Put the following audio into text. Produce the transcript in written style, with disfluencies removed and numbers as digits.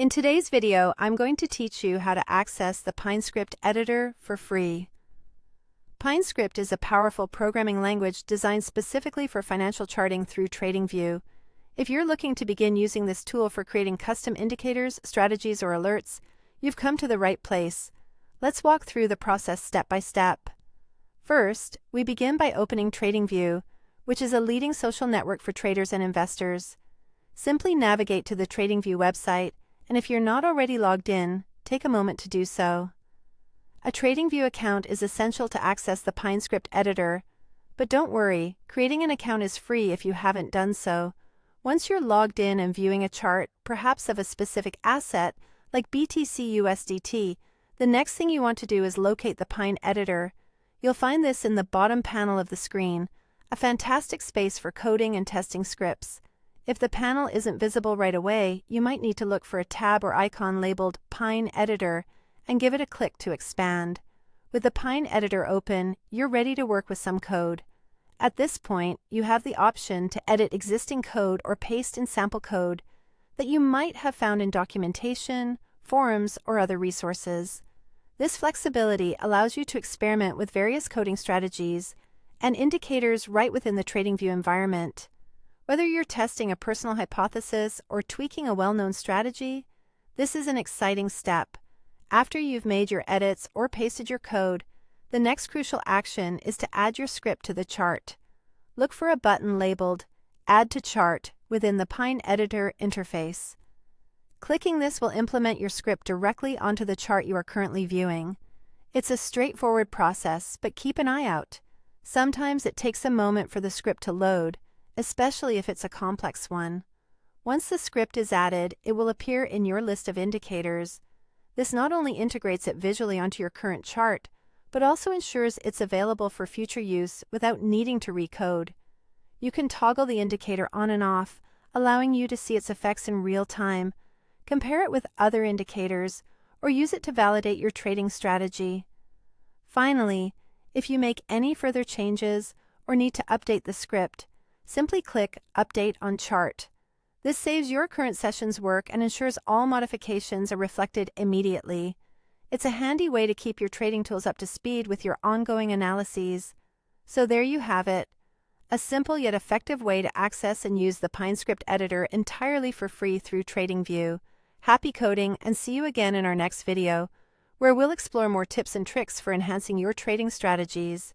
In today's video, I'm going to teach you how to access the PineScript editor for free. PineScript is a powerful programming language designed specifically for financial charting through TradingView. If you're looking to begin using this tool for creating custom indicators, strategies, or alerts, you've come to the right place. Let's walk through the process step by step. First, we begin by opening TradingView, which is a leading social network for traders and investors. Simply navigate to the TradingView website, and if you're not already logged in, take a moment to do so. A TradingView account is essential to access the PineScript editor, but don't worry, creating an account is free if you haven't done so. Once you're logged in and viewing a chart, perhaps of a specific asset, like BTC USDT, the next thing you want to do is locate the Pine editor. You'll find this in the bottom panel of the screen, a fantastic space for coding and testing scripts. If the panel isn't visible right away, you might need to look for a tab or icon labeled Pine Editor and give it a click to expand. With the Pine Editor open, you're ready to work with some code. At this point, you have the option to edit existing code or paste in sample code that you might have found in documentation, forums, or other resources. This flexibility allows you to experiment with various coding strategies and indicators right within the TradingView environment. Whether you're testing a personal hypothesis or tweaking a well-known strategy, this is an exciting step. After you've made your edits or pasted your code, the next crucial action is to add your script to the chart. Look for a button labeled Add to Chart within the Pine Editor interface. Clicking this will implement your script directly onto the chart you are currently viewing. It's a straightforward process, but keep an eye out. Sometimes it takes a moment for the script to load, especially if it's a complex one. Once the script is added, it will appear in your list of indicators. This not only integrates it visually onto your current chart, but also ensures it's available for future use without needing to recode. You can toggle the indicator on and off, allowing you to see its effects in real time, compare it with other indicators, or use it to validate your trading strategy. Finally, if you make any further changes or need to update the script, simply click Update on Chart. This saves your current session's work and ensures all modifications are reflected immediately. It's a handy way to keep your trading tools up to speed with your ongoing analyses. So there you have it, a simple yet effective way to access and use the PineScript editor entirely for free through TradingView. Happy coding, and see you again in our next video, where we'll explore more tips and tricks for enhancing your trading strategies.